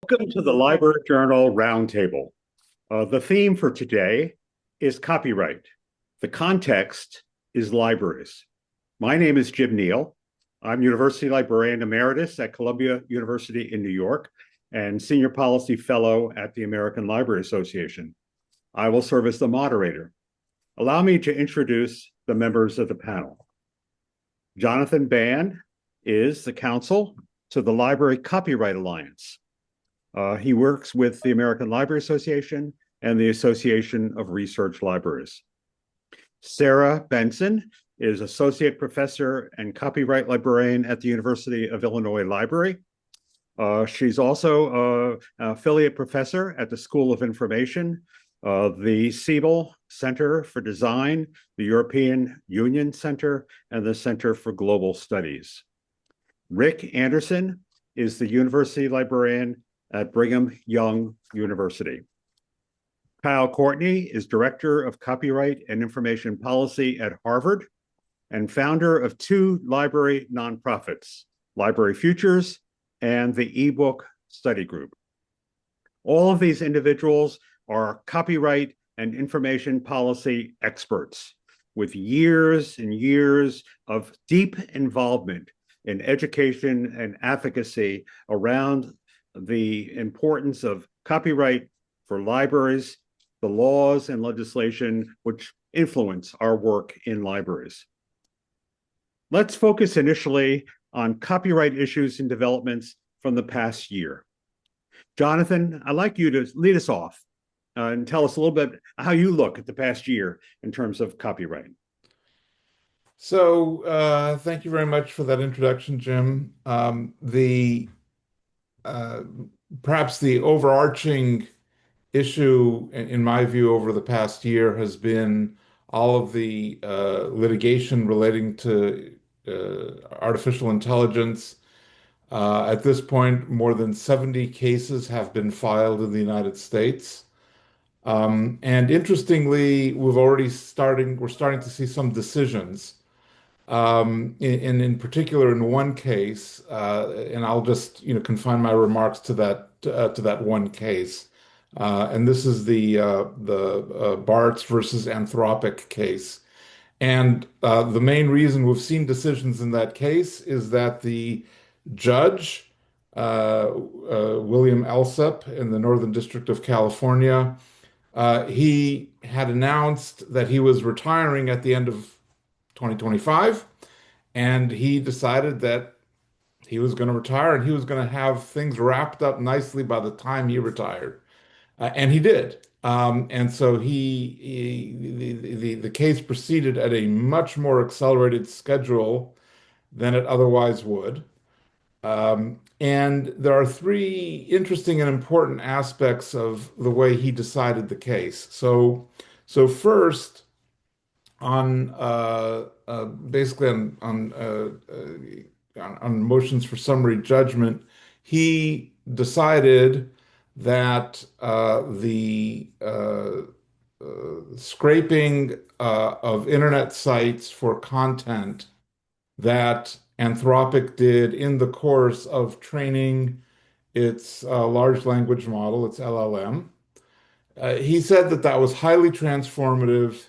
Welcome to the Library Journal Roundtable. The theme for today is copyright. The context is libraries. My name is Jim Neal. I'm University Librarian Emeritus at Columbia University in New York and Senior Policy Fellow at the American Library Association. I will serve as the moderator. Allow me to introduce the members of the panel. Jonathan Band is the counsel to the Library Copyright Alliance. He works with the American Library Association and the Association of Research Libraries. Sarah Benson is Associate Professor and Copyright Librarian at the University of Illinois Library. She's also an Affiliate Professor at the School of Information, the Siebel Center for Design, the European Union Center, and the Center for Global Studies. Rick Anderson is the University Librarian at Brigham Young University. Kyle Courtney is Director of Copyright and Information Policy at Harvard and founder of two library nonprofits, Library Futures and the eBook Study Group. All of these individuals are copyright and information policy experts with years and years of deep involvement in education and advocacy around the importance of copyright for libraries, the laws and legislation which influence our work in libraries. Let's focus initially on copyright issues and developments from the past year. Jonathan, I'd like you to lead us off and tell us a little bit how you look at the past year in terms of copyright. Thank you very much for that introduction, Jim. Uh, Perhaps the overarching issue, in my view, over the past year has been all of the litigation relating to artificial intelligence. At this point, more than 70 cases have been filed in the United States. And interestingly, we're starting to see some decisions. In particular, in one case, and I'll just confine my remarks to that one case, and this is the Bartz versus Anthropic case. And the main reason we've seen decisions in that case is that the judge, William Alsup in the Northern District of California, he had announced that he was retiring at the end of 2025, and he decided that he was going to retire and he was going to have things wrapped up nicely by the time he retired. And he did. And so the case proceeded at a much more accelerated schedule than it otherwise would. And there are three interesting and important aspects of the way he decided the case. So first, on basically on motions for summary judgment, he decided that the scraping of internet sites for content that Anthropic did in the course of training its large language model, its LLM, he said that that was highly transformative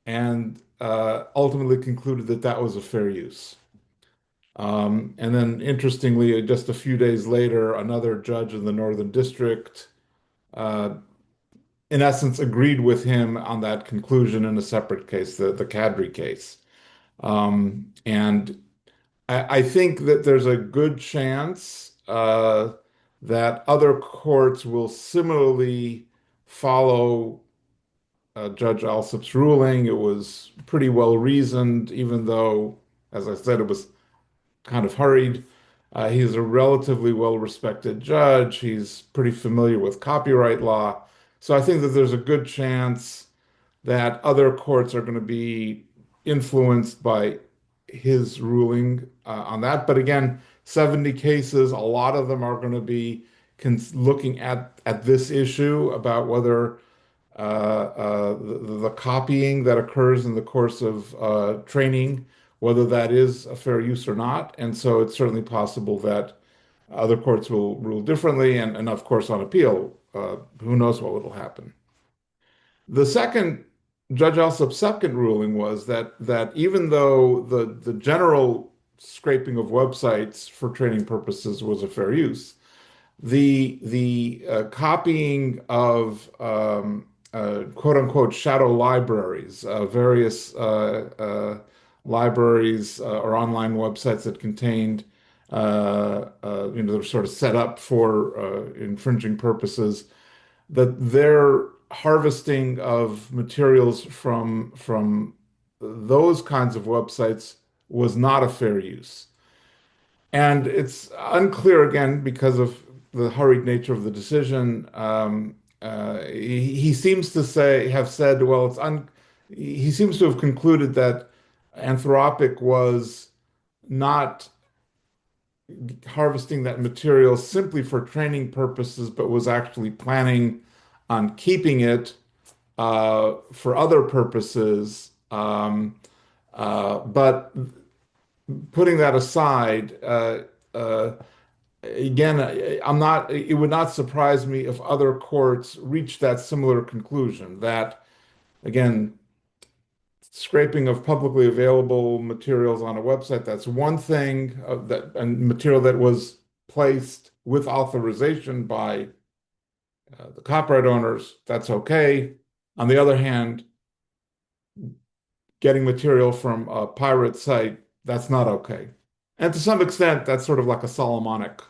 and ultimately concluded that that was a fair use. And then, interestingly, just a few days later, another judge in the Northern District, uh, in essence, agreed with him on that conclusion in a separate case, the Kadri case. And I think that there's a good chance that other courts will similarly follow Judge Alsup's ruling. It was pretty well reasoned, even though, as I said, it was kind of hurried. He's a relatively well-respected judge. He's pretty familiar with copyright law. So I think that there's a good chance that other courts are going to be influenced by his ruling on that. But again, 70 cases, a lot of them are going to be looking at this issue about whether the copying that occurs in the course of training, whether that is a fair use or not. And so it's certainly possible that Other courts will rule differently, and of course, on appeal, who knows what will happen. The second, Judge Alsop's second ruling was that even though the general scraping of websites for training purposes was a fair use, the copying of quote unquote shadow libraries, various libraries or online websites that contained they're sort of set up for infringing purposes, that their harvesting of materials from those kinds of websites was not a fair use. And it's unclear again because of the hurried nature of the decision. He seems to have said, well, he seems to have concluded that Anthropic was not harvesting that material simply for training purposes, but was actually planning on keeping it for other purposes. But putting that aside, uh, again, it would not surprise me if other courts reached that similar conclusion that, again, scraping of publicly available materials on a website, that's one thing, that and material that was placed with authorization by the copyright owners, that's okay. On the other hand, getting material from a pirate site, that's not okay. And to some extent, that's sort of like a Solomonic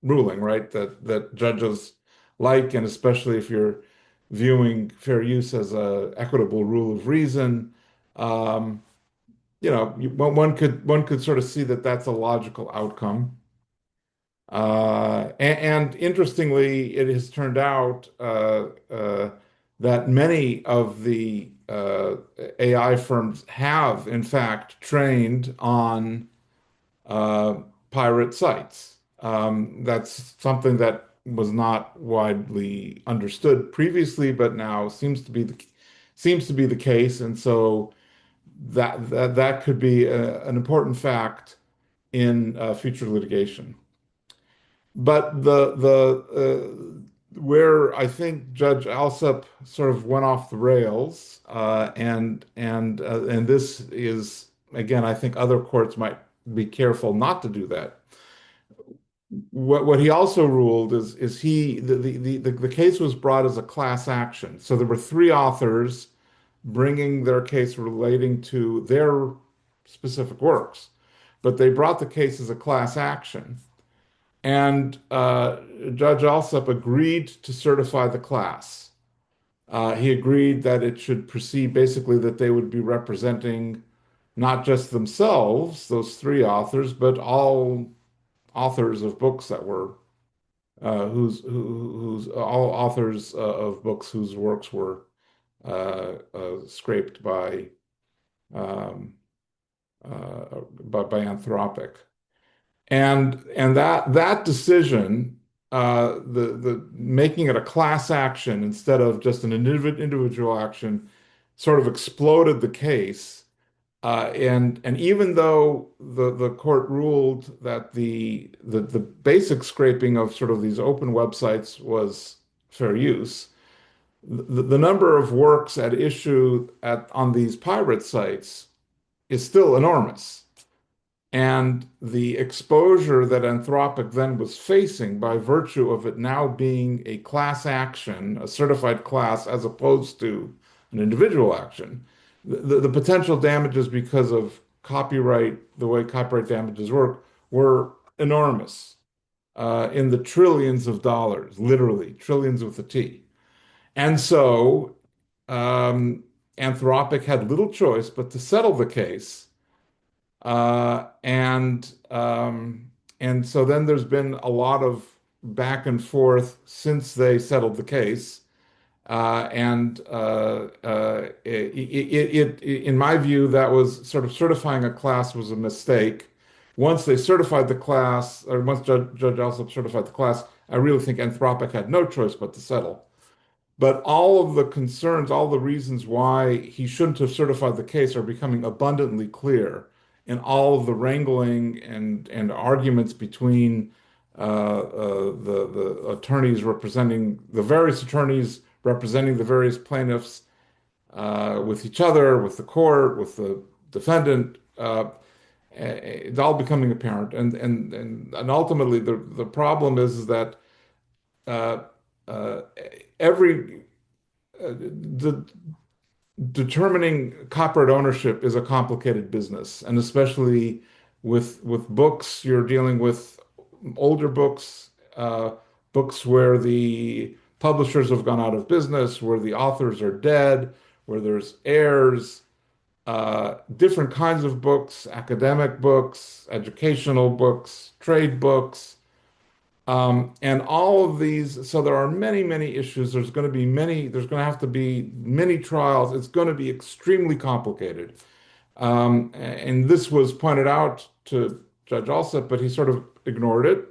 ruling, right? That judges like, and especially if you're viewing fair use as a equitable rule of reason, um, one could sort of see that that's a logical outcome. And interestingly, it has turned out that many of the AI firms have, in fact, trained on uh, pirate sites. That's something that was not widely understood previously, but now seems to be the case, and so that could be an important fact in future litigation. But where I think Judge Alsup sort of went off the rails, and this is again, I think other courts might be careful not to do that. What he also ruled is the case was brought as a class action. So there were three authors bringing their case relating to their specific works, but they brought the case as a class action. And Judge Alsup agreed to certify the class. He agreed that it should proceed basically that they would be representing not just themselves, those three authors, but all authors of books that were whose all authors of books whose works were scraped um, by Anthropic. And that decision, the making it a class action instead of just an individual action, sort of exploded the case. And even though the court ruled that the basic scraping of sort of these open websites was fair use, the number of works at issue on these pirate sites is still enormous. And the exposure that Anthropic then was facing by virtue of it now being a class action, a certified class, as opposed to an individual action, the potential damages because of copyright, the way copyright damages work, were enormous, in the trillions of dollars, literally trillions with a T. And so Anthropic had little choice but to settle the case. Uh, and and so then there's been a lot of back and forth since they settled the case. In my view, that was sort of certifying a class was a mistake. Once they certified the class, or once Judge Alsop certified the class, I really think Anthropic had no choice but to settle. But all of the concerns, all the reasons why he shouldn't have certified the case are becoming abundantly clear in all of the wrangling and arguments between the attorneys representing the various attorneys representing the various plaintiffs with each other, with the court, with the defendant. It's all becoming apparent, and ultimately the problem is that uh, uh, every the determining copyright ownership is a complicated business, and especially with books, you're dealing with older books, books where the publishers have gone out of business, where the authors are dead, where there's heirs, different kinds of books, academic books, educational books, trade books. And all of these, so there are many, many issues. There's going to have to be many trials. It's going to be extremely complicated. And this was pointed out to Judge Alsup, but he sort of ignored it.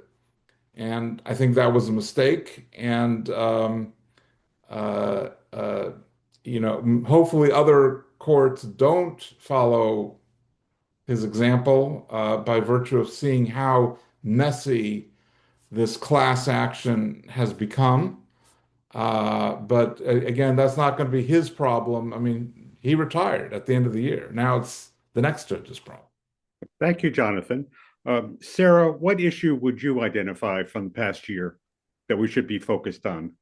And I think that was a mistake. And, uh, uh, hopefully other courts don't follow his example by virtue of seeing how messy this class action has become. But again, that's not going to be his problem. I mean, he retired at the end of the year. Now it's the next judge's problem. Thank you, Jonathan. Sarah, what issue would you identify from the past year that we should be focused on?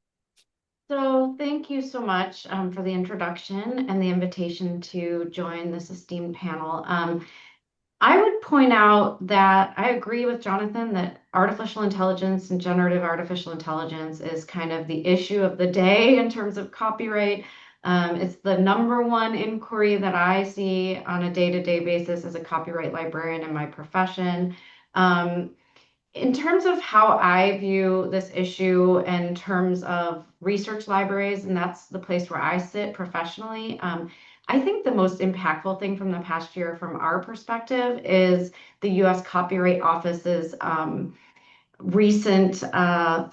So thank you so much for the introduction and the invitation to join this esteemed panel. I would point out that I agree with Jonathan that artificial intelligence and generative artificial intelligence is kind of the issue of the day in terms of copyright. It's the number one inquiry that I see on a day-to-day basis as a copyright librarian in my profession. Um, in terms of how I view this issue in terms of research libraries, and that's the place where I sit professionally, I think the most impactful thing from the past year from our perspective is the US Copyright Office's recent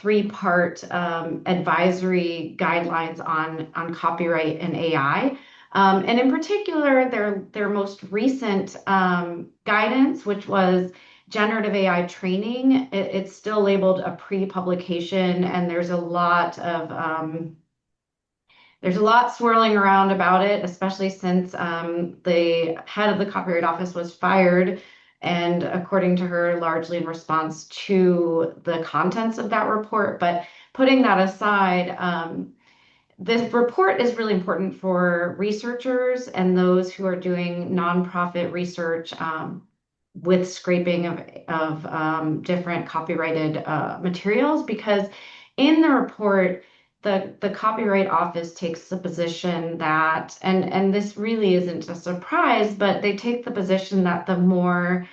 three-part advisory guidelines on copyright and AI. And in particular, their most recent guidance, which was generative AI training. It's still labeled a pre-publication, and there's a lot swirling around about it, especially since the head of the Copyright Office was fired, and according to her, largely in response to the contents of that report. But putting that aside, this report is really important for researchers and those who are doing nonprofit research with scraping of different copyrighted materials, because in the report, the Copyright Office takes the position that, and this really isn't a surprise, but they take the position that the more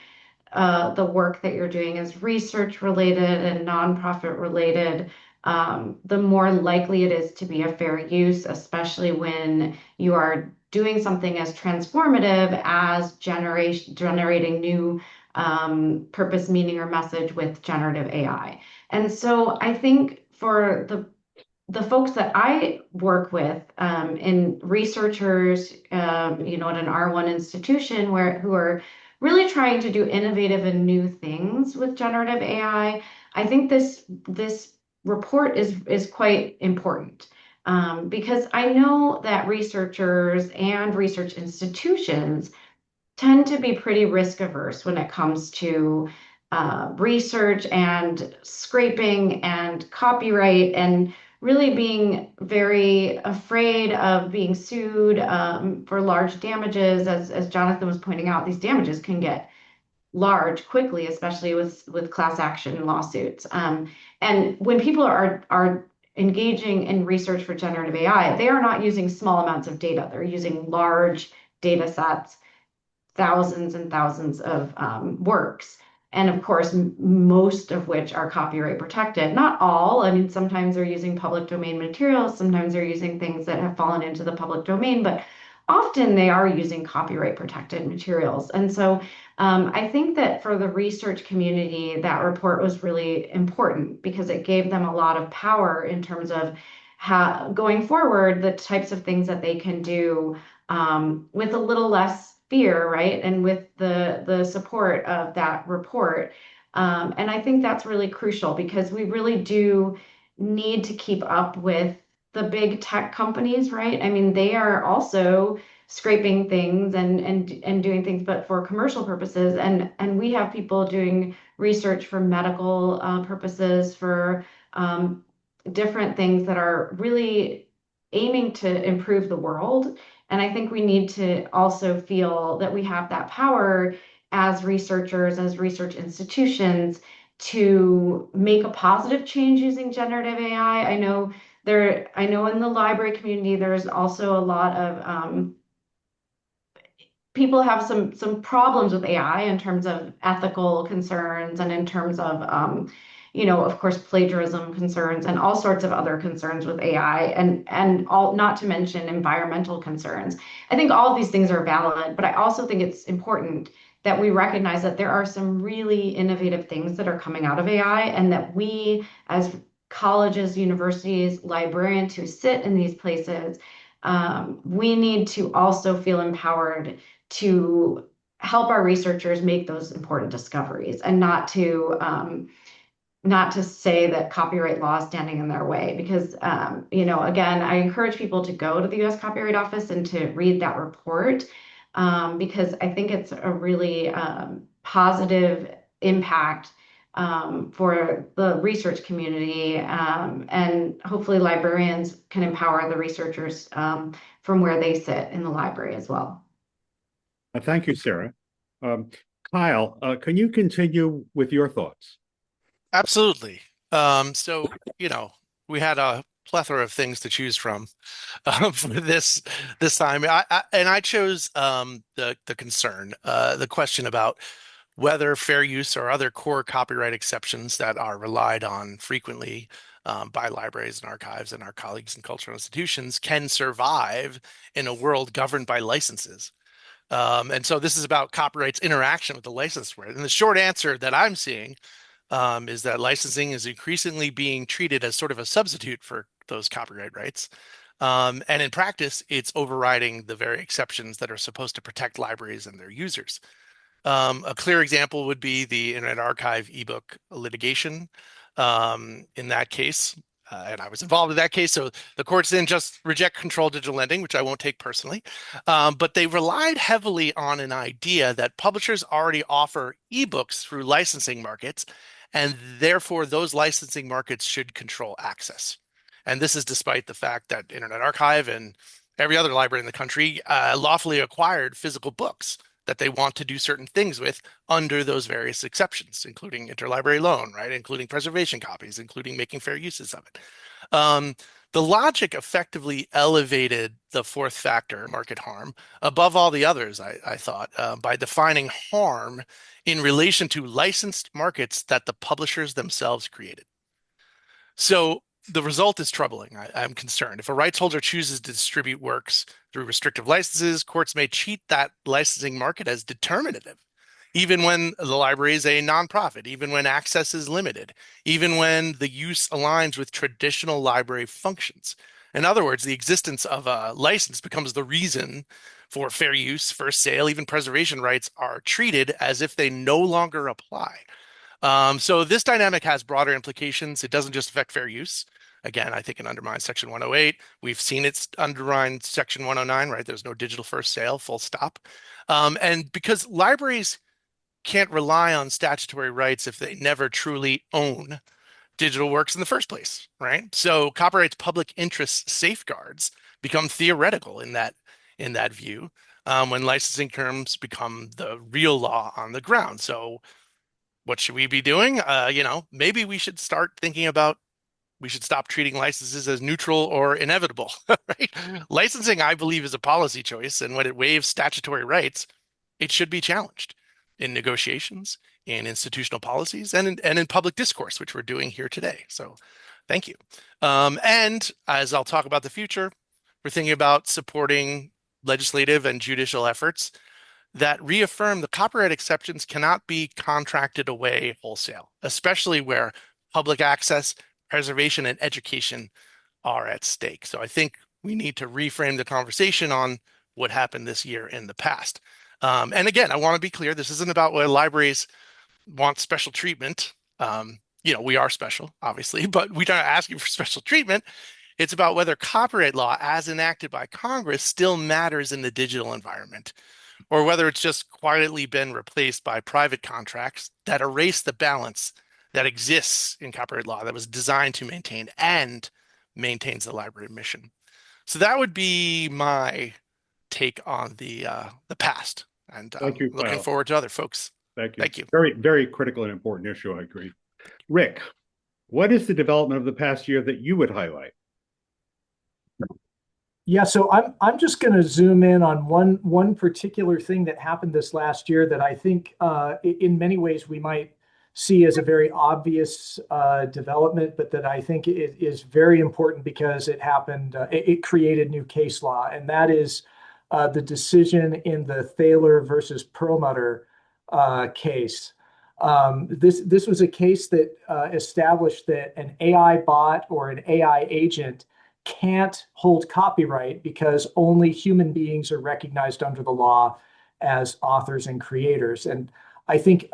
the work that you're doing is research related and nonprofit related, the more likely it is to be a fair use, especially when you are doing something as transformative as generating new purpose, meaning, or message with generative AI. And so I think for the folks that I work with in researchers, at an R1 institution who are really trying to do innovative and new things with generative AI, I think this report is quite important. Because I know that researchers and research institutions tend to be pretty risk averse when it comes to research and scraping and copyright, and really being very afraid of being sued for large damages. As Jonathan was pointing out, these damages can get large quickly, especially with class action lawsuits. And when people are engaging in research for generative AI, they are not using small amounts of data. They're using large data sets, thousands and thousands of works. And of course, most of which are copyright protected. Not all. I mean, sometimes they're using public domain materials, sometimes they're using things that have fallen into the public domain, but often they are using copyright protected materials. And so I think that for the research community, that report was really important because it gave them a lot of power in terms of how, going forward, the types of things that they can do with a little less fear, right? And with the support of that report, And I think that's really crucial because we really do need to keep up with the big tech companies, right? I mean, they are also scraping things and doing things, but for commercial purposes. And we have people doing research for medical purposes, for um, different things that are really aiming to improve the world. And I think we need to also feel that we have that power as researchers, as research institutions, to make a positive change using generative AI. I know in the library community, there's also a lot of people have some problems with AI in terms of ethical concerns and in terms of of course plagiarism concerns and all sorts of other concerns with AI and all not to mention environmental concerns. I think all of these things are valid, but I also think it's important that we recognize that there are some really innovative things that are coming out of AI and that we as colleges, universities, librarians who sit in these places, we need to also feel empowered to help our researchers make those important discoveries and not to say that copyright law is standing in their way because again, I encourage people to go to the US Copyright Office and to read that report because I think it's a really positive impact for the research community and hopefully librarians can empower the researchers from where they sit in the library as well. Thank you, Sarah. Um, Kyle, can you continue with your thoughts? Absolutely. So, you know, we had a plethora of things to choose from for this time. I chose the concern, the question about whether fair use or other core copyright exceptions that are relied on frequently by libraries and archives and our colleagues in cultural institutions can survive in a world governed by licenses. And so this is about copyright's interaction with the licensed word. And the short answer that I'm seeing is that licensing is increasingly being treated as sort of a substitute for those copyright rights. And in practice, it's overriding the very exceptions that are supposed to protect libraries and their users. A clear example would be the Internet Archive ebook litigation. In that case, and I was involved in that case, so the courts didn't just reject controlled digital lending, which I won't take personally, but they relied heavily on an idea that publishers already offer ebooks through licensing markets, and therefore those licensing markets should control access. And this is despite the fact that Internet Archive and every other library in the country lawfully acquired physical books that they want to do certain things with under those various exceptions, including interlibrary loan, right? Including preservation copies, including making fair uses of it. The logic effectively elevated the fourth factor, market harm, above all the others, I thought, by defining harm in relation to licensed markets that the publishers themselves created. So the result is troubling. I'm concerned. If a rights holder chooses to distribute works through restrictive licenses, courts may treat that licensing market as determinative, even when the library is a nonprofit, even when access is limited, even when the use aligns with traditional library functions. In other words, the existence of a license becomes the reason for fair use, first sale, even preservation rights are treated as if they no longer apply. So this dynamic has broader implications. It doesn't just affect fair use. Again, I think it undermines Section 108. We've seen it undermine Section 109, right? There's no digital first sale, full stop. And because libraries can't rely on statutory rights if they never truly own digital works in the first place, right? So copyright's public interest safeguards become theoretical in that view when licensing terms become the real law on the ground. So what should we be doing? Maybe we should start thinking about we should stop treating licenses as neutral or inevitable, right? Licensing, I believe, is a policy choice, and when it waives statutory rights, it should be challenged in negotiations, in institutional policies, and in public discourse, which we're doing here today. So thank you. And as I'll talk about the future, we're thinking about supporting legislative and judicial efforts that reaffirm the copyright exceptions cannot be contracted away wholesale, especially where public access, preservation, and education are at stake. So I think we need to reframe the conversation on what happened this year in the past. And again, I want to be clear, this isn't about whether libraries want special treatment. We are special, obviously, but we're not asking for special treatment. It's about whether copyright law, as enacted by Congress, still matters in the digital environment, or whether it's just quietly been replaced by private contracts that erase the balance that exists in copyright law that was designed to maintain and maintains the library mission. So that would be my take on the past, and Thank you, looking Kyle. forward to other folks. Thank you. Thank you. Very, very critical and important issue, I agree. Rick, what is the development of the past year that you would highlight? Yeah, so I'm just going to zoom in on one particular thing that happened this last year that I think in many ways we might see as a very obvious development, but that I think is very important because it happened, it created new case law, and that is the decision in the Thaler versus Perlmutter case. This was a case that established that an AI bot or an AI agent can't hold copyright because only human beings are recognized under the law as authors and creators. And I think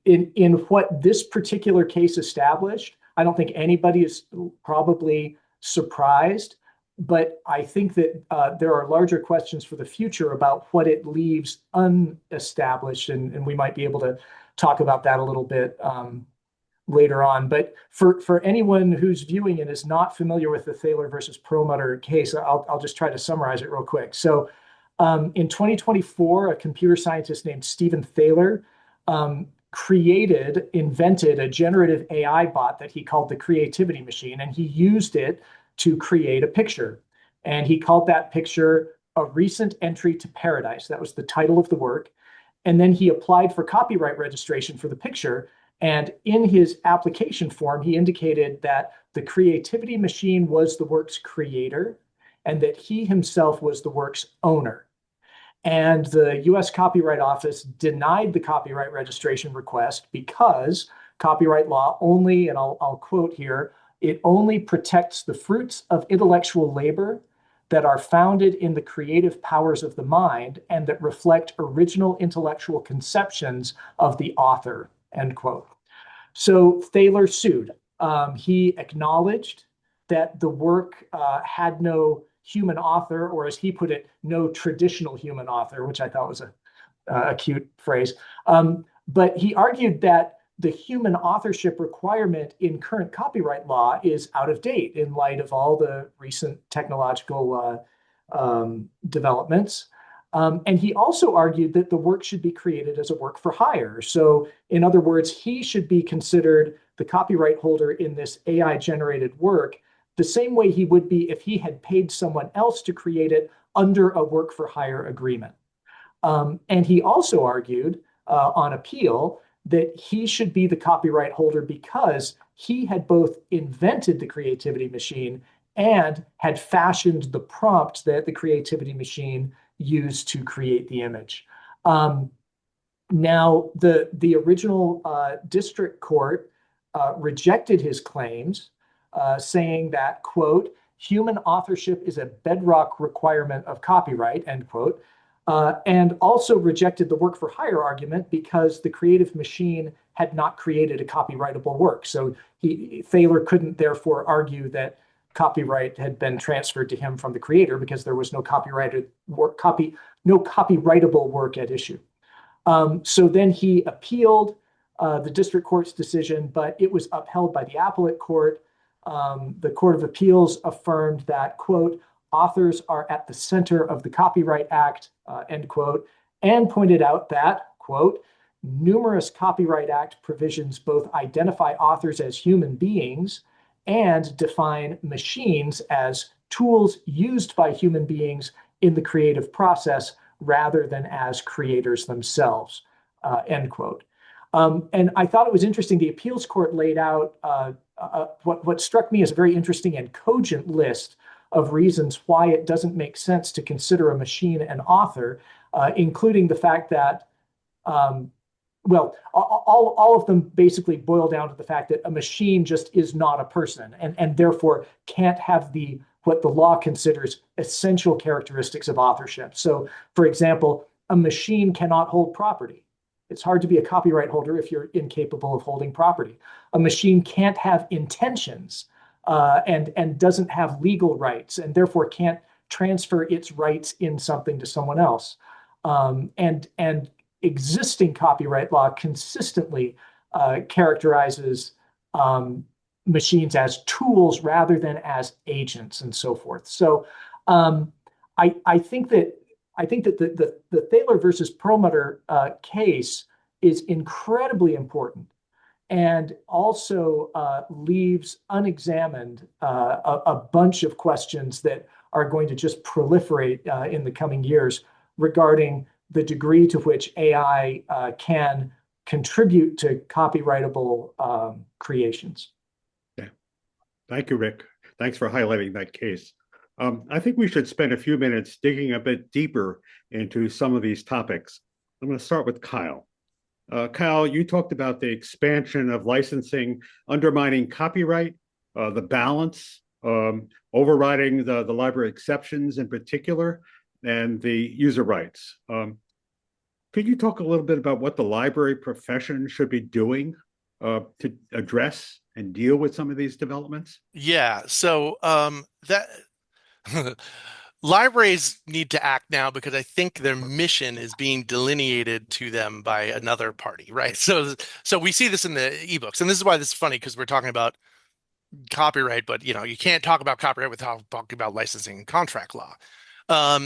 in what this particular case established, I don't think anybody is probably surprised, but I think that there are larger questions for the future about what it leaves unestablished, and we might be able to talk about that a little bit later on. But for anyone who's viewing it is not familiar with the Thaler versus Perlmutter case, I'll just try to summarize it real quick. So in 2024, a computer scientist named Stephen Thaler invented a generative AI bot that he called the Creativity Machine, and he used it to create a picture. And he called that picture A Recent Entry to Paradise. That was the title of the work. And then he applied for copyright registration for the picture. And in his application form, he indicated that the Creativity Machine was the work's creator and that he himself was the work's owner. And the US Copyright Office denied the copyright registration request because copyright law only, and I'll quote here, it only protects the fruits of intellectual labor that are founded in the creative powers of the mind and that reflect original intellectual conceptions of the author, end quote. So Thaler sued. He acknowledged that the work had no human author, or as he put it, no traditional human author, which I thought was a cute phrase. But he argued that the human authorship requirement in current copyright law is out of date in light of all the recent technological developments. And he also argued that the work should be created as a work for hire. So in other words, he should be considered the copyright holder in this AI-generated work the same way he would be if he had paid someone else to create it under a work for hire agreement. And he also argued on appeal that he should be the copyright holder because he had both invented the Creativity Machine and had fashioned the prompt that the Creativity Machine used to create the image. Now, the original district court rejected his claims, saying that, quote, human authorship is a bedrock requirement of copyright, end quote, and also rejected the work for hire argument because the Creative Machine had not created a copyrightable work. So Thaler couldn't therefore argue that copyright had been transferred to him from the creator because there was no copyrighted work, no copyrightable work at issue. So then he appealed the district court's decision, but it was upheld by the appellate court. The Court of Appeals affirmed that, quote, authors are at the center of the Copyright Act, end quote, and pointed out that, quote, numerous Copyright Act provisions both identify authors as human beings and define machines as tools used by human beings in the creative process rather than as creators themselves, end quote. And I thought it was interesting, the appeals court laid out what struck me as a very interesting and cogent list of reasons why it doesn't make sense to consider a machine an author, including the fact that, well, all of them basically boil down to the fact that a machine just is not a person and therefore can't have what the law considers essential characteristics of authorship. So, for example, a machine cannot hold property. It's hard to be a copyright holder if you're incapable of holding property. A machine can't have intentions and doesn't have legal rights and therefore can't transfer its rights in something to someone else. And existing copyright law consistently characterizes machines as tools rather than as agents and so forth. So I think that the Thaler versus Perlmutter case is incredibly important and also leaves unexamined a bunch of questions that are going to just proliferate in the coming years regarding the degree to which AI can contribute to copyrightable creations. Yeah. Thank you, Rick. Thanks for highlighting that case. I think we should spend a few minutes digging a bit deeper into some of these topics. I'm going to start with Kyle. Kyle, you talked about the expansion of licensing, undermining copyright, the balance, overriding the library exceptions in particular, and the user rights. Could you talk a little bit about what the library profession should be doing to address and deal with some of these developments? Yeah, so that libraries need to act now because I think their mission is being delineated to them by another party, right? So we see this in the ebooks, and this is why this is funny because we're talking about copyright, but you can't talk about copyright without talking about licensing and contract law.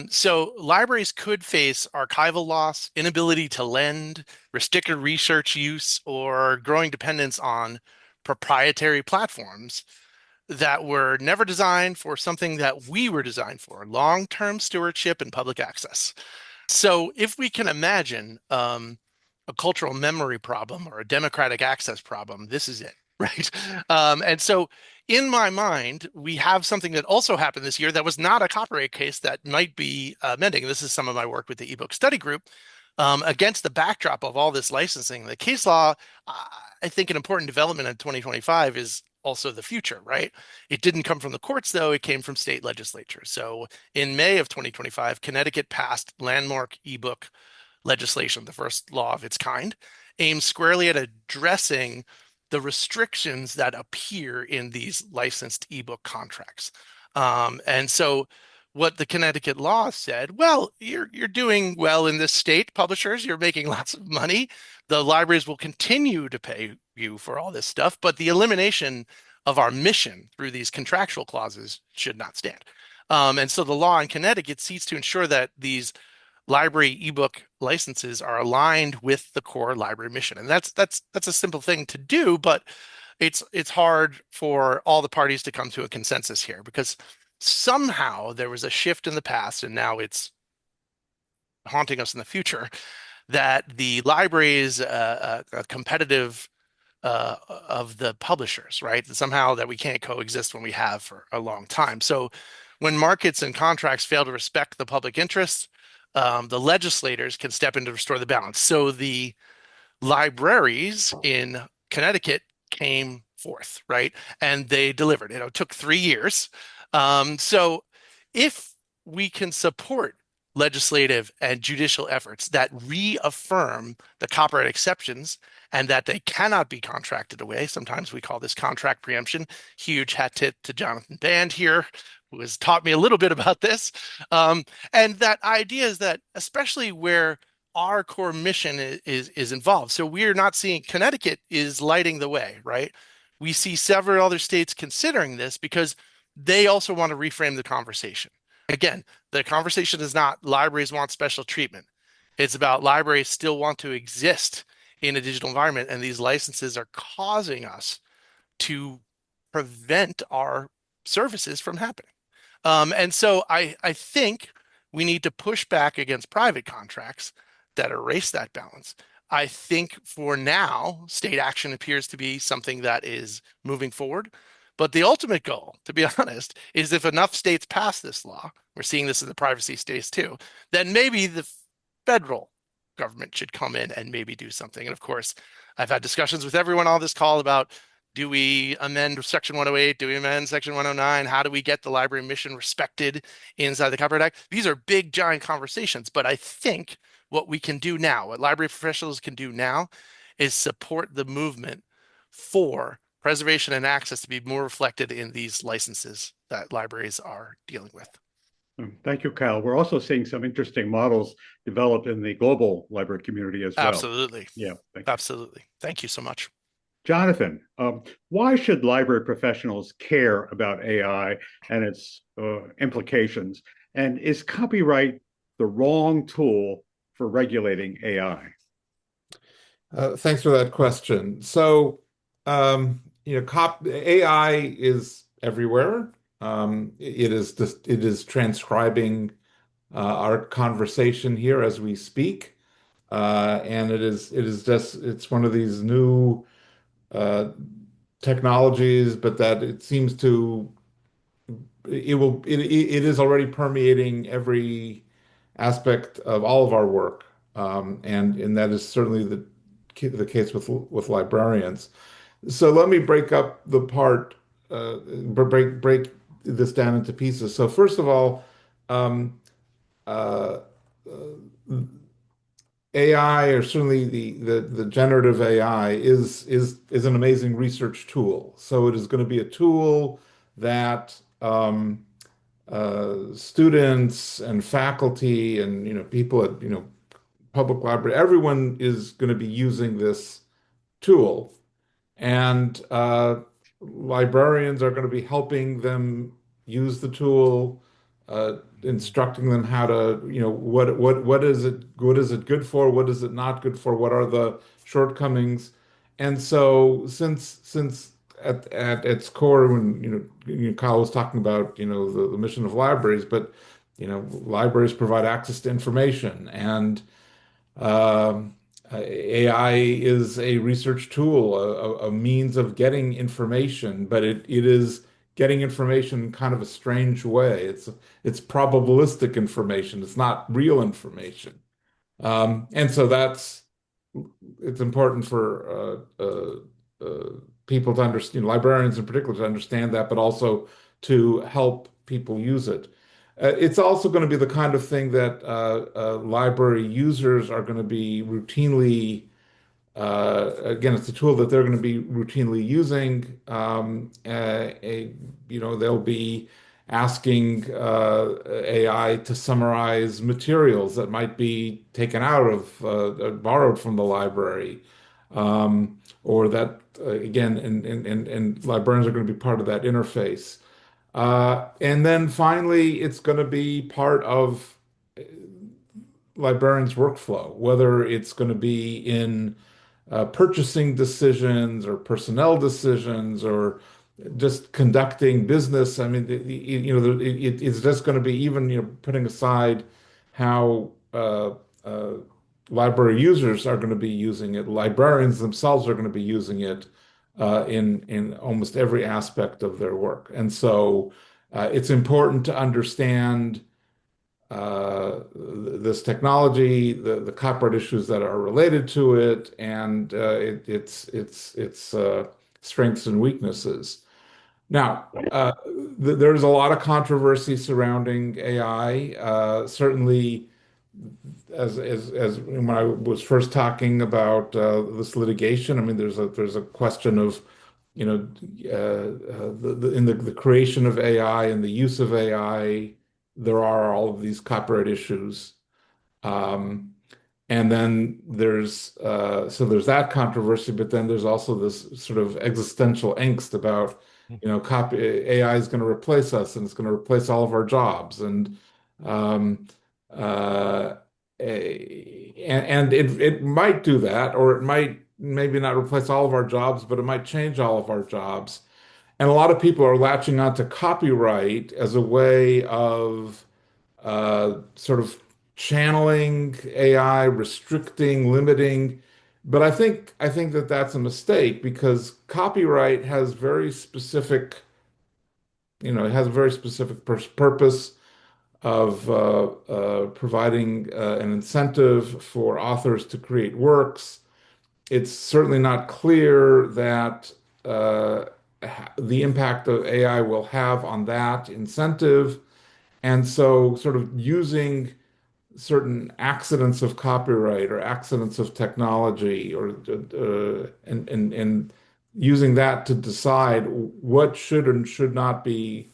So libraries could face archival loss, inability to lend, restricted research use, or growing dependence on proprietary platforms that were never designed for something that we were designed for, long-term stewardship and public access. So if we can imagine a cultural memory problem or a democratic access problem, this is it, right? And so in my mind, we have something that also happened this year that was not a copyright case that might be amending. This is some of my work with the ebook study group. Against the backdrop of all this licensing, the case law, I think an important development in 2025 is also the future, right? It didn't come from the courts, though. It came from state legislatures. So in May of 2025, Connecticut passed landmark ebook legislation, the first law of its kind, aimed squarely at addressing the restrictions that appear in these licensed ebook contracts. And so what the Connecticut law said, well, you're doing well in this state, publishers, you're making lots of money. The libraries will continue to pay you for all this stuff, but the elimination of our mission through these contractual clauses should not stand. And so the law in Connecticut seeks to ensure that these library ebook licenses are aligned with the core library mission. And that's a simple thing to do, but it's hard for all the parties to come to a consensus here because somehow there was a shift in the past and now it's haunting us in the future that the library is a competitive of the publishers, right? Somehow that we can't coexist when we have for a long time. So when markets and contracts fail to respect the public interest, the legislators can step in to restore the balance. So the libraries in Connecticut came forth, right? And they delivered. It took 3 years. So if we can support legislative and judicial efforts that reaffirm the copyright exceptions and that they cannot be contracted away. Sometimes we call this contract preemption. Huge hat tip to Jonathan Band here, who has taught me a little bit about this. And that idea is that especially where our core mission is involved. So we're not seeing Connecticut is lighting the way, right? We see several other states considering this because they also want to reframe the conversation. Again, the conversation is not libraries want special treatment. It's about libraries still want to exist in a digital environment, and these licenses are causing us to prevent our services from happening. And so I think we need to push back against private contracts that erase that balance. I think for now, state action appears to be something that is moving forward. But the ultimate goal, to be honest, is if enough states pass this law, we're seeing this in the privacy states too, then maybe the federal government should come in and maybe do something. And of course, I've had discussions with everyone on this call about, do we amend Section 108? Do we amend Section 109? How do we get the library mission respected inside the Copyright Act? These are big, giant conversations, but I think what we can do now, what library professionals can do now, is support the movement for preservation and access to be more reflected in these licenses that libraries are dealing with. Thank you, Kyle. We're also seeing some interesting models developed in the global library community as well. Absolutely. Yeah, thank you. Absolutely. Thank you so much. Jonathan, why should library professionals care about AI and its implications? And is copyright the wrong tool for regulating AI? Thanks for that question. So, AI is everywhere. It is transcribing our conversation here as we speak, and it's one of these new uh, technologies, but that it seems to it is already permeating every aspect of all of our work, and that is certainly the case with librarians. So let me break up the part, break this down into pieces. So first of all, um, uh, AI, or certainly the generative AI, is an amazing research tool. So it is going to be a tool that students and faculty and people at public library, everyone is going to be using this tool, and librarians are going to be helping them use the tool, instructing them how to, what is it good for, what is it not good for, what are the shortcomings. And so since at its core, when Kyle was talking about the mission of libraries, but libraries provide access to information, and um, AI is a research tool, a means of getting information, but it is getting information in kind of a strange way. It's probabilistic information. It's not real information. And so it's important for people to understand, librarians in particular, to understand that, but also to help people use it. It's also going to be the kind of thing that library users are going to be routinely, again, it's a tool that they're going to be routinely using. They'll be asking AI to summarize materials that might be taken out of, borrowed from the library, or that, again, and librarians are going to be part of that interface. And then finally, it's going to be part of librarians' workflow, whether it's going to be in purchasing decisions or personnel decisions or just conducting business. I mean, it's just going to be, even putting aside how library users are going to be using it, librarians themselves are going to be using it in almost every aspect of their work. And so it's important to understand this technology, the copyright issues that are related to it, and its strengths and weaknesses. Now, there's a lot of controversy surrounding AI. Certainly, as when I was first talking about this litigation, I mean, there's a question of, in the creation of AI and the use of AI, there are all of these copyright issues. Um, and then there's that controversy, but then there's also this sort of existential angst about, AI is going to replace us and it's going to replace all of our jobs. And um, uh, and it might do that, or it might maybe not replace all of our jobs, but it might change all of our jobs. And a lot of people are latching onto copyright as a way of sort of channeling AI, restricting, limiting. But I think that that's a mistake, because copyright has very specific, it has a very specific purpose of providing an incentive for authors to create works. It's certainly not clear that uh, the impact of AI will have on that incentive. And so, sort of using certain accidents of copyright or accidents of technology, or and using that to decide what should and should not be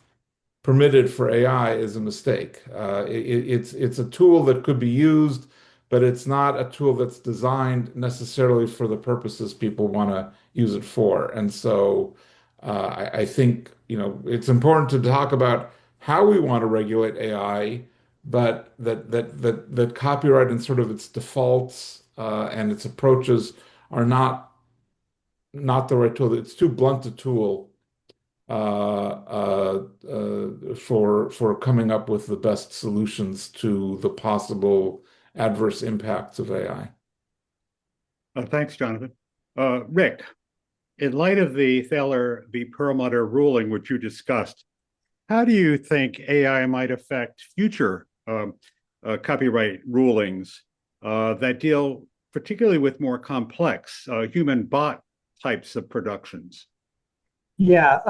permitted for AI is a mistake. It's a tool that could be used, but it's not a tool that's designed necessarily for the purposes people want to use it for. And so I think, it's important to talk about how we want to regulate AI, but that copyright and sort of its defaults and its approaches are not the right tool. It's too blunt a tool for coming up with the best solutions to the possible adverse impacts of AI. Thanks, Jonathan. Rick, in light of the Thaler v. Perlmutter ruling, which you discussed, how do you think AI might affect future copyright rulings that deal particularly with more complex human bot types of productions? Yeah,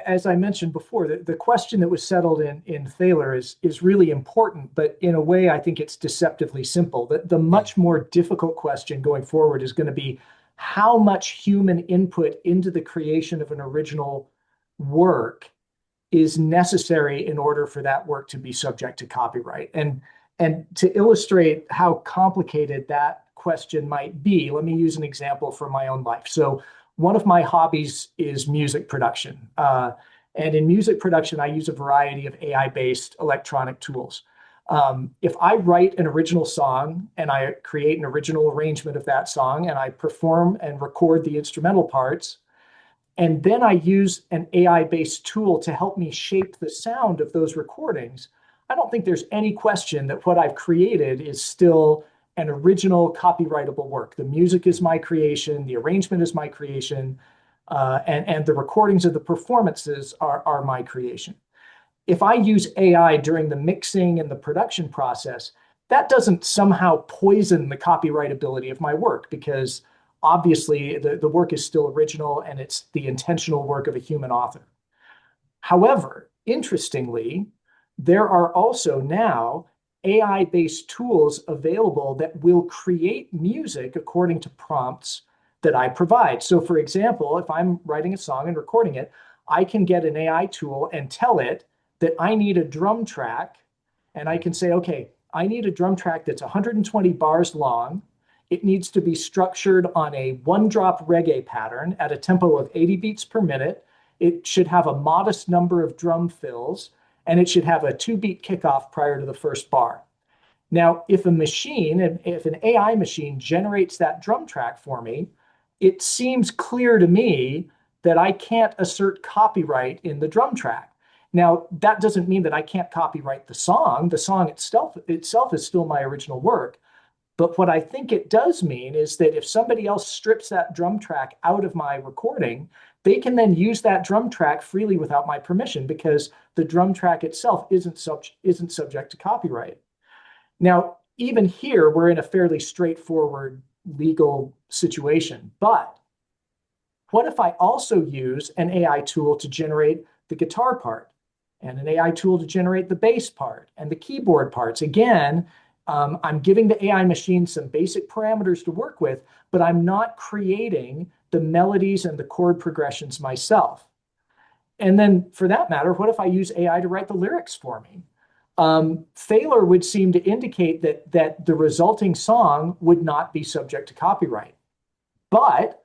as I mentioned before, the question that was settled in Thaler is really important, but in a way, I think it's deceptively simple. The much more difficult question going forward is going to be how much human input into the creation of an original work is necessary in order for that work to be subject to copyright. And to illustrate how complicated that question might be, let me use an example from my own life. So one of my hobbies is music production. And in music production, I use a variety of AI-based electronic tools. If I write an original song and I create an original arrangement of that song and I perform and record the instrumental parts, and then I use an AI-based tool to help me shape the sound of those recordings, I don't think there's any question that what I've created is still an original copyrightable work. The music is my creation, the arrangement is my creation, and the recordings of the performances are my creation. If I use AI during the mixing and the production process, that doesn't somehow poison the copyrightability of my work, because obviously the work is still original and it's the intentional work of a human author. However, interestingly, there are also now AI-based tools available that will create music according to prompts that I provide. So for example, if I'm writing a song and recording it, I can get an AI tool and tell it that I need a drum track, and I can say, okay, I need a drum track that's 120 bars long. It needs to be structured on a one-drop reggae pattern at a tempo of 80 beats per minute. It should have a modest number of drum fills, and it should have a 2-beat kickoff prior to the first bar. Now, if an AI machine generates that drum track for me, it seems clear to me that I can't assert copyright in the drum track. Now, that doesn't mean that I can't copyright the song. The song itself is still my original work. But what I think it does mean is that if somebody else strips that drum track out of my recording, they can then use that drum track freely without my permission, because the drum track itself isn't subject to copyright. Now, even here, we're in a fairly straightforward legal situation. But what if I also use an AI tool to generate the guitar part, and an AI tool to generate the bass part and the keyboard parts? Again, I'm giving the AI machine some basic parameters to work with, but I'm not creating the melodies and the chord progressions myself. And then for that matter, what if I use AI to write the lyrics for me? Thaler would seem to indicate that the resulting song would not be subject to copyright. But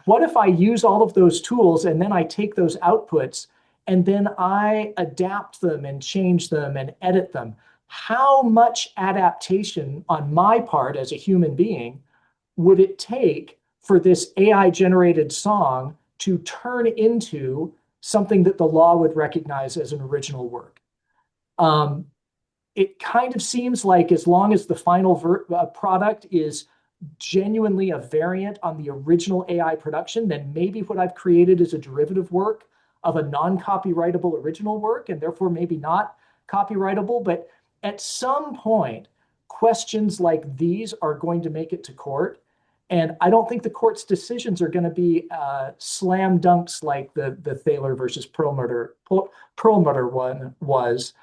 what if I use all of those tools and then I take those outputs and then I adapt them and change them and edit them? How much adaptation on my part as a human being would it take for this AI-generated song to turn into something that the law would recognize as an original work? It kind of seems like as long as the final product is genuinely a variant on the original AI production, then maybe what I've created is a derivative work of a non-copyrightable original work, and therefore maybe not copyrightable. But at some point, questions like these are going to make it to court. And I don't think the court's decisions are going to be slam dunks like the Thaler versus Perlmutter one was.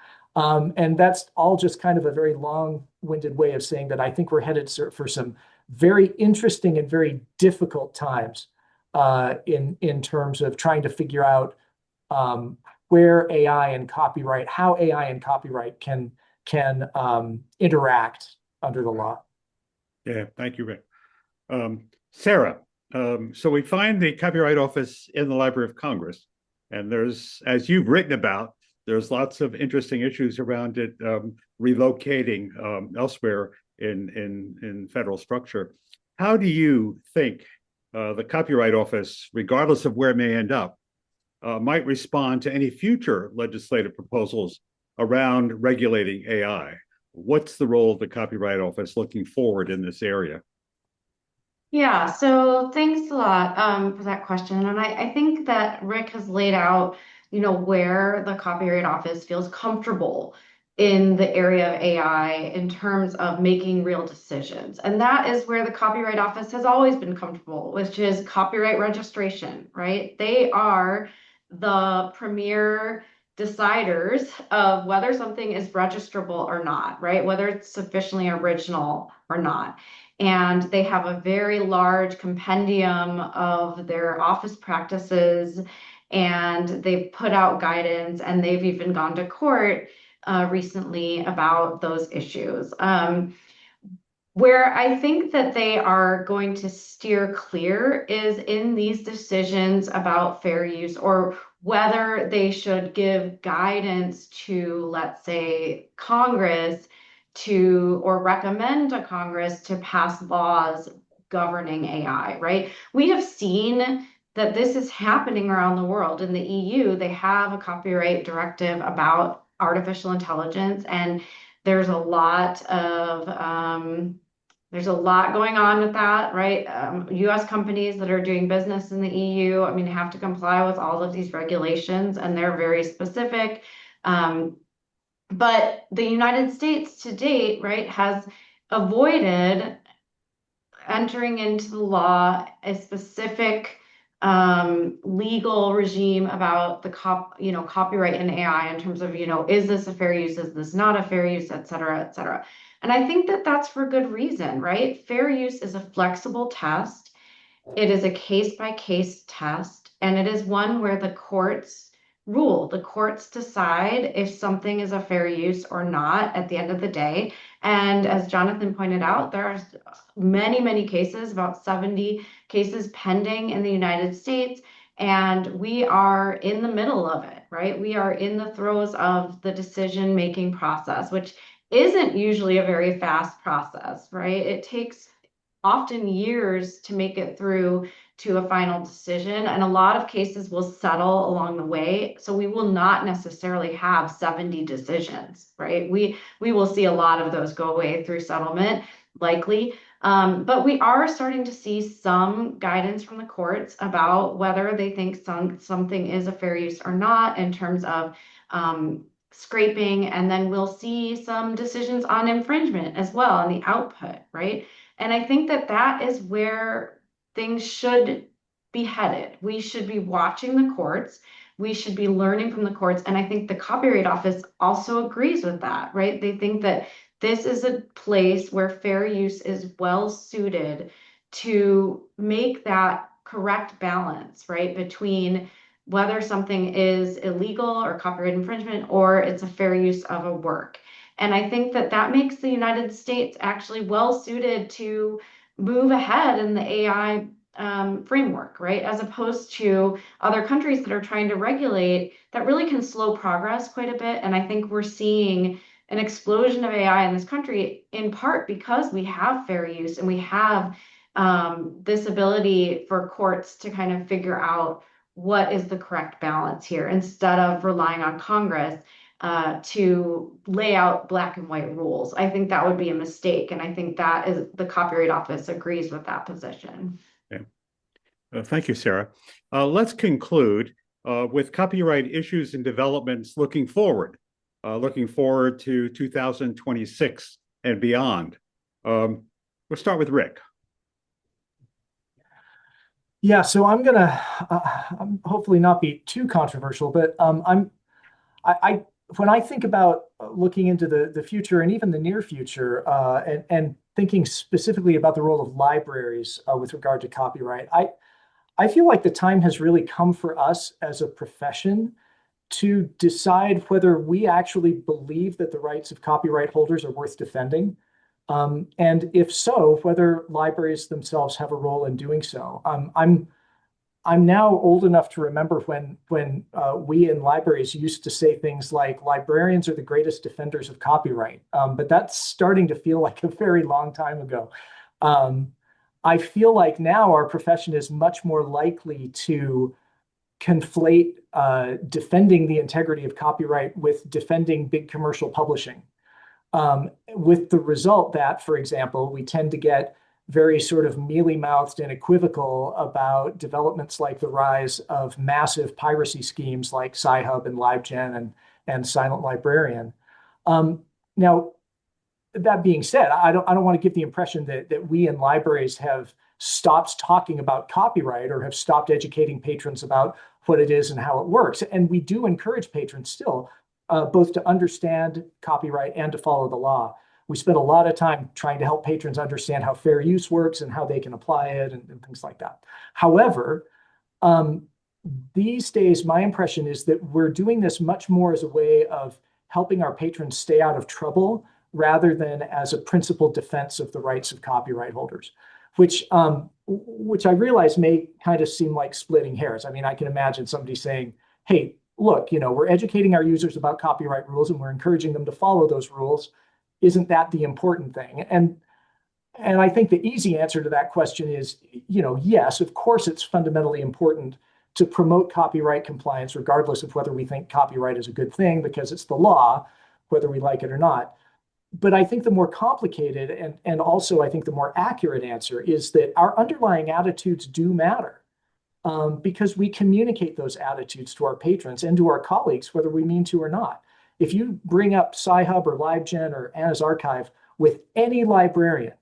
And that's all just kind of a very long-winded way of saying that I think we're headed for some very interesting and very difficult times in terms of trying to figure out where AI and copyright, how AI and copyright can interact under the law. Yeah, thank you, Rick. Sarah, so we find the Copyright Office in the Library of Congress, and there's, as you've written about, there's lots of interesting issues around it relocating elsewhere in federal structure. How do you think the Copyright Office, regardless of where it may end up, might respond to any future legislative proposals around regulating AI? What's the role of the Copyright Office looking forward in this area? Yeah, so thanks a lot for that question. And I think that Rick has laid out, where the Copyright Office feels comfortable in the area of AI in terms of making real decisions. And that is where the Copyright Office has always been comfortable, which is copyright registration, right? They are the premier deciders of whether something is registrable or not, right? Whether it's sufficiently original or not. And they have a very large compendium of their office practices, and they've put out guidance, and they've even gone to court recently about those issues. Where I think that they are going to steer clear is in these decisions about fair use, or whether they should give guidance to, let's say, Congress or recommend to Congress to pass laws governing AI, right? We have seen that this is happening around the world. In the EU, they have a copyright directive about artificial intelligence, and there's a lot going on with that, right? US companies that are doing business in the EU, I mean, have to comply with all of these regulations, and they're very specific. But the United States to date, right, has avoided entering into the law a specific legal regime about the copyright in AI in terms of, is this a fair use? Is this not a fair use, et cetera, et cetera. And I think that that's for good reason, right? Fair use is a flexible test. It is a case-by-case test, and it is one where the courts rule. The courts decide if something is a fair use or not at the end of the day. And as Jonathan pointed out, there are many, many cases, about 70 cases pending in the United States, and we are in the middle of it, right? We are in the throes of the decision-making process, which isn't usually a very fast process, right? It takes often years to make it through to a final decision, and a lot of cases will settle along the way. So we will not necessarily have 70 decisions, right? We will see a lot of those go away through settlement, likely. But we are starting to see some guidance from the courts about whether they think something is a fair use or not in terms of scraping, and then we'll see some decisions on infringement as well and the output, right? And I think that that is where things should be headed. We should be watching the courts. We should be learning from the courts. And I think the Copyright Office also agrees with that, right? They think that this is a place where fair use is well suited to make that correct balance, right, between whether something is illegal or copyright infringement, or it's a fair use of a work. And I think that that makes the United States actually well suited to move ahead in the AI framework, right? As opposed to other countries that are trying to regulate that really can slow progress quite a bit. And I think we're seeing an explosion of AI in this country, in part because we have fair use and we have this ability for courts to kind of figure out what is the correct balance here, instead of relying on Congress to lay out black and white rules. I think that would be a mistake. And I think that is the Copyright Office agrees with that position. Yeah. Thank you, Sarah. Let's conclude with copyright issues and developments looking forward to 2026 and beyond. We'll start with Rick. Yeah, so I'm gonna hopefully not be too controversial, but when I think about looking into the future and even the near future, and thinking specifically about the role of libraries with regard to copyright, I feel like the time has really come for us as a profession to decide whether we actually believe that the rights of copyright holders are worth defending. And if so, whether libraries themselves have a role in doing so. I'm now old enough to remember when we in libraries used to say things like librarians are the greatest defenders of copyright. But that's starting to feel like a very long time ago. I feel like now our profession is much more likely to conflate defending the integrity of copyright with defending big commercial publishing. With the result that, for example, we tend to get very sort of mealy-mouthed and equivocal about developments like the rise of massive piracy schemes like Sci-Hub and LiveGen and Silent Librarian. Now, that being said, I don't want to give the impression that we in libraries have stopped talking about copyright or have stopped educating patrons about what it is and how it works. And we do encourage patrons still, both to understand copyright and to follow the law. We spend a lot of time trying to help patrons understand how fair use works and how they can apply it and things like that. However, these days, my impression is that we're doing this much more as a way of helping our patrons stay out of trouble rather than as a principled defense of the rights of copyright holders, which I realize may kind of seem like splitting hairs. I mean, I can imagine somebody saying, hey, look, we're educating our users about copyright rules and we're encouraging them to follow those rules. Isn't that the important thing? And I think the easy answer to that question is, yes, of course, it's fundamentally important to promote copyright compliance, regardless of whether we think copyright is a good thing, because it's the law, whether we like it or not. But I think the more complicated and also I think the more accurate answer is that our underlying attitudes do matter, because we communicate those attitudes to our patrons and to our colleagues, whether we mean to or not. If you bring up Sci-Hub or LiveGen or Anna's Archive with any librarian,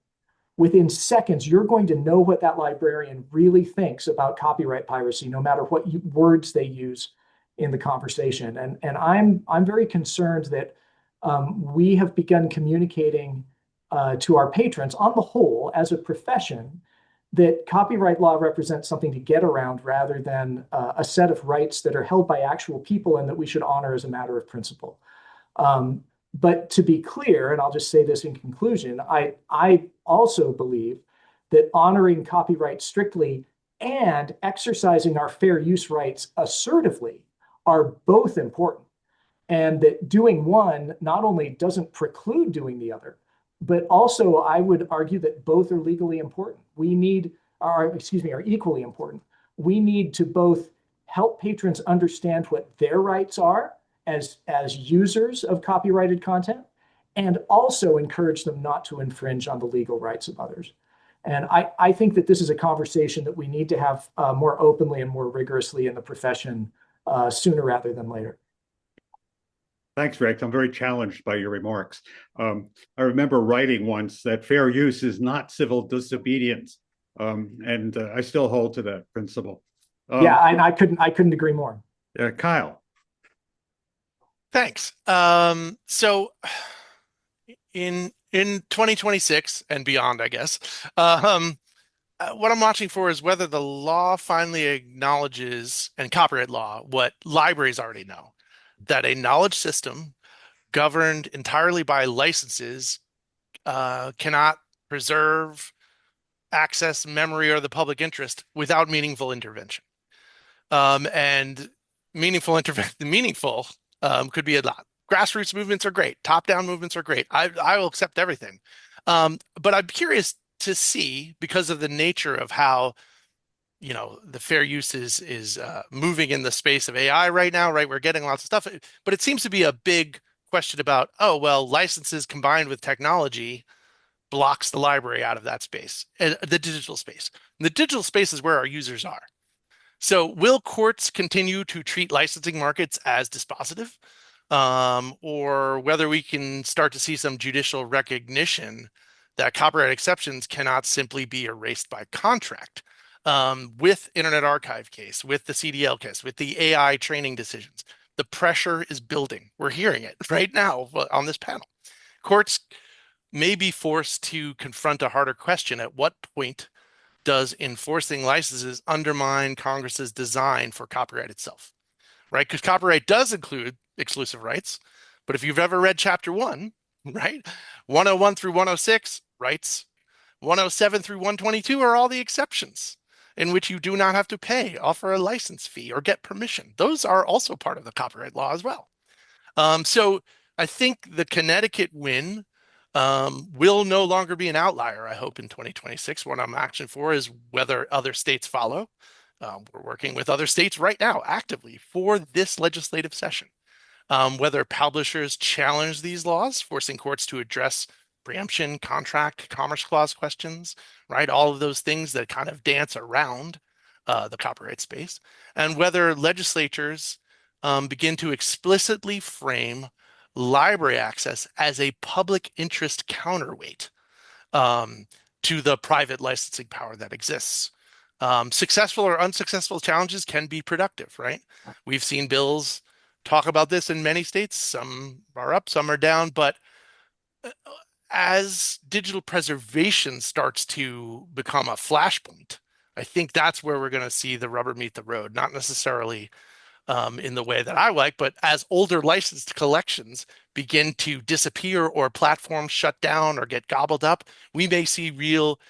within seconds, you're going to know what that librarian really thinks about copyright piracy, no matter what words they use in the conversation. And I'm very concerned that we have begun communicating to our patrons on the whole as a profession that copyright law represents something to get around rather than a set of rights that are held by actual people and that we should honor as a matter of principle. But to be clear, and I'll just say this in conclusion, I also believe that honoring copyright strictly and exercising our fair use rights assertively are both important. And that doing one not only doesn't preclude doing the other, but also I would argue that both are legally important. Are equally important. We need to both help patrons understand what their rights are as users of copyrighted content, and also encourage them not to infringe on the legal rights of others. And I think that this is a conversation that we need to have more openly and more rigorously in the profession sooner rather than later. Thanks, Rex. I'm very challenged by your remarks. I remember writing once that fair use is not civil disobedience, and I still hold to that principle. Yeah, and I couldn't agree more. Kyle. Thanks. So in 2026 and beyond, I guess, what I'm watching for is whether the law finally acknowledges, and copyright law, what libraries already know, that a knowledge system governed entirely by licenses cannot preserve, access, memory, or the public interest without meaningful intervention. And meaningful could be a lot. Grassroots movements are great. Top-down movements are great. I will accept everything. But I'm curious to see, because of the nature of how the fair use is moving in the space of AI right now, right? We're getting lots of stuff, but it seems to be a big question about, licenses combined with technology blocks the library out of that space, the digital space. The digital space is where our users are. So will courts continue to treat licensing markets as dispositive? Or whether we can start to see some judicial recognition that copyright exceptions cannot simply be erased by contract. With Internet Archive case, with the CDL case, with the AI training decisions, The pressure is building. We're hearing it right now on this panel. Courts may be forced to confront a harder question. At what point does enforcing licenses undermine Congress's design for copyright itself? Right? Because copyright does include exclusive rights. But if you've ever read chapter 1, right, 101 through 106, rights, 107 through 122 are all the exceptions in which you do not have to pay, offer a license fee, or get permission. Those are also part of the copyright law as well. So I think the Connecticut win will no longer be an outlier, I hope, in 2026. What I'm action for is whether other states follow. We're working with other states right now actively for this legislative session. Whether publishers challenge these laws, forcing courts to address preemption, contract, commerce clause questions, right? All of those things that kind of dance around the copyright space, and whether legislatures begin to explicitly frame library access as a public interest counterweight to the private licensing power that exists. Successful or unsuccessful challenges can be productive, right? We've seen bills talk about this in many states. Some are up, some are down, but as digital preservation starts to become a flashpoint, I think that's where we're going to see the rubber meet the road, not necessarily in the way that I like, but as older licensed collections begin to disappear or platforms shut down or get gobbled up, we may see real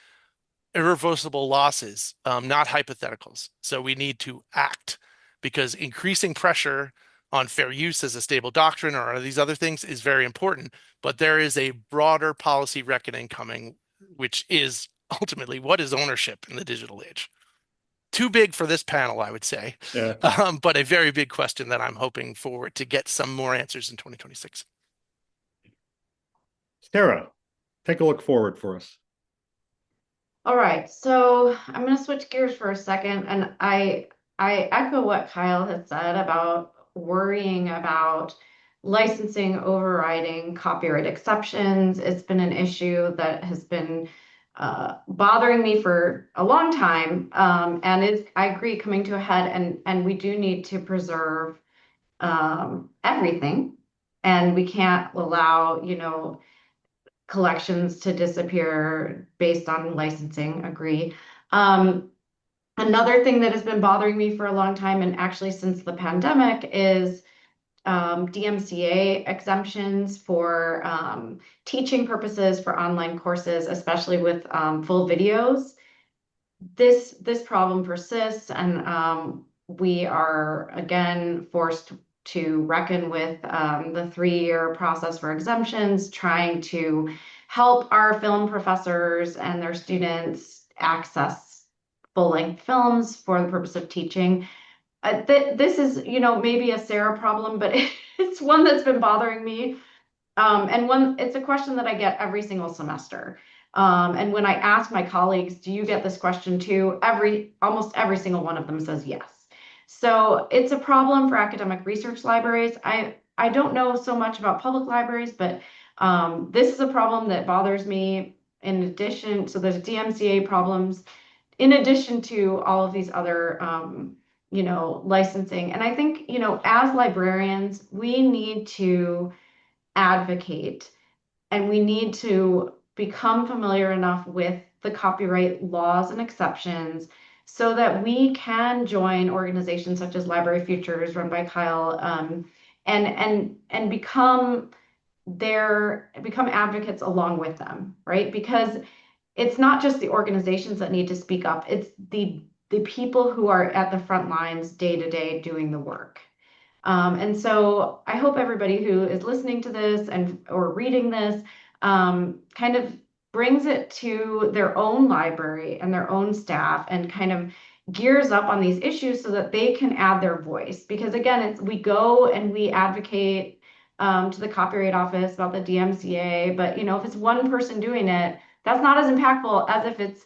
irreversible losses, not hypotheticals. So we need to act, because increasing pressure on fair use as a stable doctrine or these other things is very important. But there is a broader policy reckoning coming, which is ultimately what is ownership in the digital age. Too big for this panel, I would say, Yeah. but a very big question that I'm hoping for to get some more answers in 2026. Sarah, take a look forward for us. All right, so I'm going to switch gears for a second, and I echo what Kyle has said about worrying about licensing overriding copyright exceptions. It's been an issue that has been bothering me for a long time, and is, I agree, coming to a head, and we do need to preserve everything, and we can't allow, collections to disappear based on licensing. Agree. Another thing that has been bothering me for a long time, and actually since the pandemic, is DMCA exemptions for teaching purposes for online courses, especially with full videos. This problem persists, and we are again forced to reckon with the 3-year process for exemptions, trying to help our film professors and their students access full-length films for the purpose of teaching. This is, maybe a Sarah problem, but it's one that's been bothering me. And it's a question that I get every single semester. And when I ask my colleagues, do you get this question too? Almost every single one of them says yes. So it's a problem for academic research libraries. I don't know so much about public libraries, but this is a problem that bothers me in addition. So there's DMCA problems in addition to all of these other, licensing. And I think, as librarians, we need to advocate, and we need to become familiar enough with the copyright laws and exceptions so that we can join organizations such as Library Futures, run by Kyle, and become advocates along with them, right? Because it's not just the organizations that need to speak up, it's the people who are at the front lines day to day doing the work. And so I hope everybody who is listening to this or reading this kind of brings it to their own library and their own staff, and kind of gears up on these issues so that they can add their voice. Because again, we go and we advocate to the Copyright Office about the DMCA, but if it's one person doing it, that's not as impactful as if it's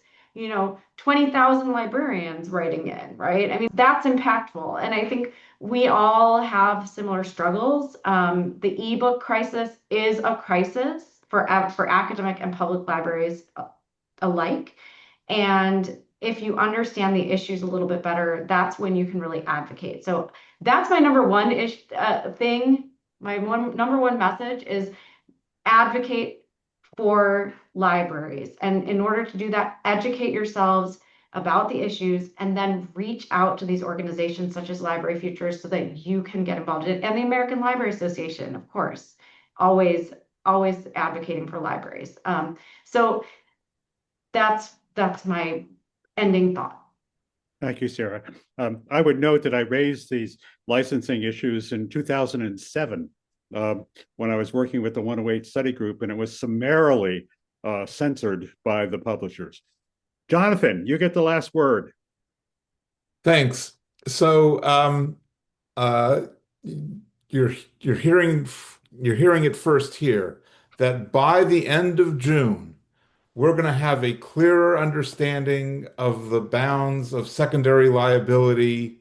20,000 librarians writing in, right? I mean, that's impactful. And I think we all have similar struggles. The ebook crisis is a crisis for academic and public libraries alike. And if you understand the issues a little bit better, that's when you can really advocate. So that's my number one thing. My number one message is advocate for libraries. And in order to do that, educate yourselves about the issues and then reach out to these organizations such as Library Futures so that you can get involved in it. And the American Library Association, of course, always, always advocating for libraries. So that's my ending thought. Thank you, Sarah. I would note that I raised these licensing issues in 2007 when I was working with the 108 study group, and it was summarily censored by the publishers. Jonathan, you get the last word. Thanks. So uh, you're hearing it first here that by the end of June, we're going to have a clearer understanding of the bounds of secondary liability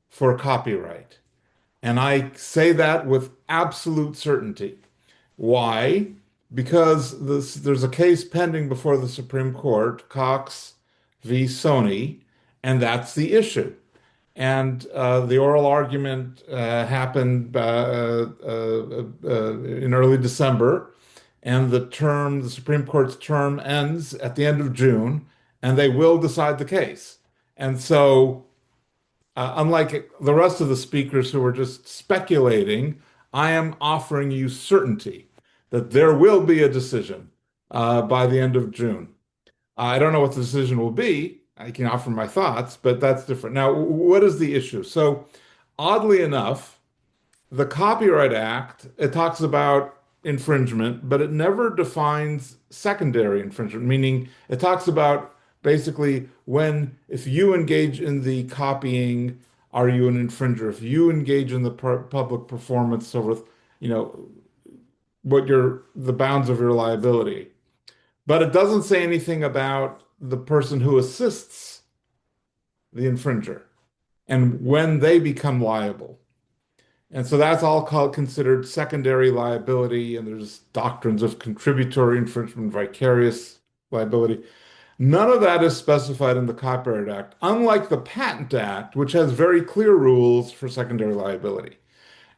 for copyright. And I say that with absolute certainty. Why? Because there's a case pending before the Supreme Court, Cox v. Sony, and that's the issue. And the oral argument happened in early December, and the Supreme Court's term ends at the end of June, and they will decide the case. And so, unlike the rest of the speakers who are just speculating, I am offering you certainty that there will be a decision by the end of June. I don't know what the decision will be. I can offer my thoughts, but that's different. Now, what is the issue? So, oddly enough, the Copyright Act, it talks about infringement, but it never defines secondary infringement, meaning it talks about basically if you engage in the copying, are you an infringer? If you engage in the public performance, so with, the bounds of your liability. But it doesn't say anything about the person who assists the infringer and when they become liable. And so that's all considered secondary liability, and there's doctrines of contributory infringement, vicarious liability. None of that is specified in the Copyright Act, unlike the Patent Act, which has very clear rules for secondary liability.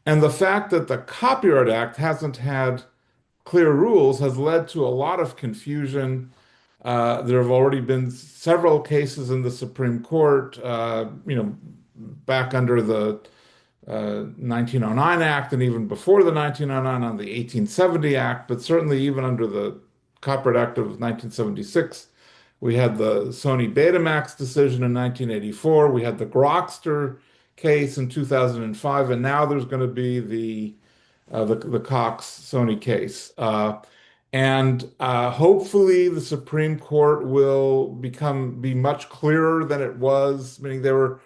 And the fact that the Copyright Act hasn't had clear rules has led to a lot of confusion. There have already been several cases in the Supreme Court, back under the 1909 Act and even before the 1909 on the 1870 Act, but certainly even under the Copyright Act of 1976. We had the Sony Betamax decision in 1984. We had the Grokster case in 2005, and now there's going to be the Cox Sony case. And hopefully the Supreme Court will be much clearer than it was, meaning they were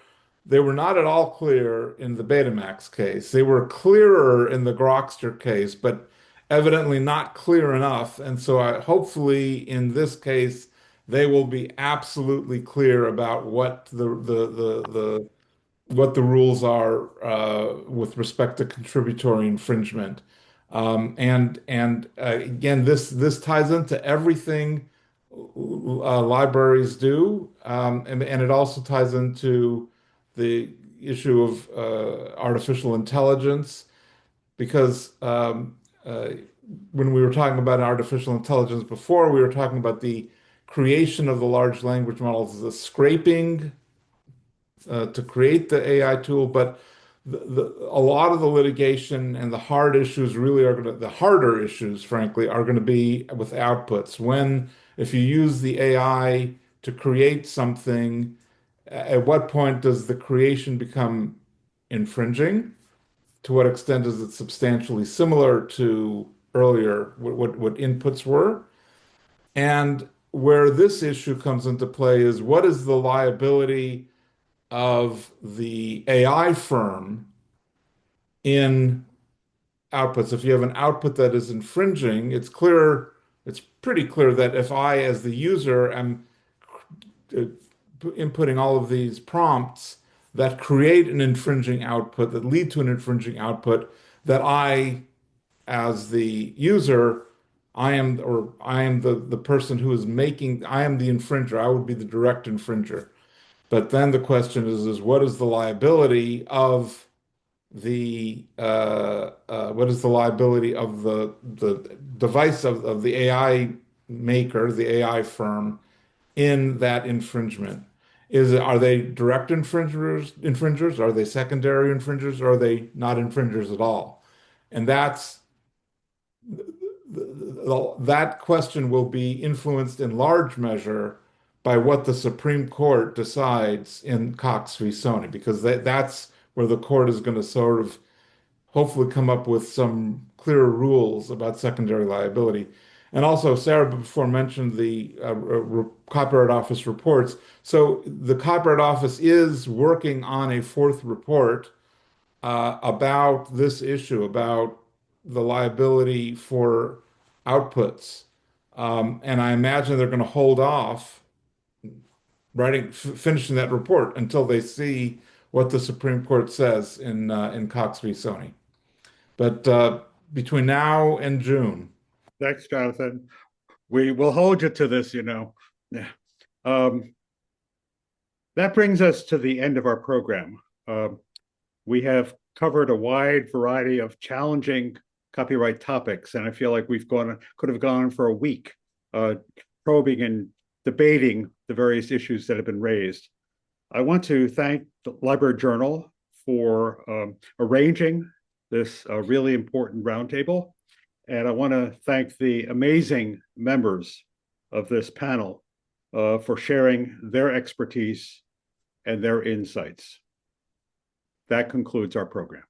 not at all clear in the Betamax case. They were clearer in the Grokster case, but evidently not clear enough. And so hopefully in this case, they will be absolutely clear about what what the rules are with respect to contributory infringement. Again, this ties into everything libraries do, and it also ties into the issue of artificial intelligence, because when we were talking about artificial intelligence before, we were talking about the creation of the large language models, the scraping to create the AI tool, but a lot of the litigation and the hard issues really the harder issues, frankly, are going to be with outputs. If you use the AI to create something, at what point does the creation become infringing? To what extent is it substantially similar to earlier, what inputs were? And where this issue comes into play is, what is the liability of the AI firm in outputs? If you have an output that is infringing, it's pretty clear that if I, as the user, am inputting all of these prompts that create an infringing output, that lead to an infringing output, that I, as the user, I am the person who is making, I am the infringer. I would be the direct infringer. But then the question is what is the liability of what is the liability of the device of the AI maker, the AI firm in that infringement? Are they direct infringers? Are they secondary infringers? Or are they not infringers at all? And that question will be influenced in large measure by what the Supreme Court decides in Cox v. Sony, because that's where the court is going to sort of hopefully come up with some clearer rules about secondary liability. And also, Sarah before mentioned the Copyright Office reports. So the Copyright Office is working on a fourth report about this issue, about the liability for outputs. And I imagine they're going to hold off finishing that report until they see what the Supreme Court says in Cox v. Sony. But between now and June. Thanks, Jonathan. We will hold you to this, you know. Yeah. That brings us to the end of our program. We have covered a wide variety of challenging copyright topics, and I feel like could have gone for a week probing and debating the various issues that have been raised. I want to thank the Library Journal for arranging this really important roundtable, and I want to thank the amazing members of this panel for sharing their expertise and their insights. That concludes our program.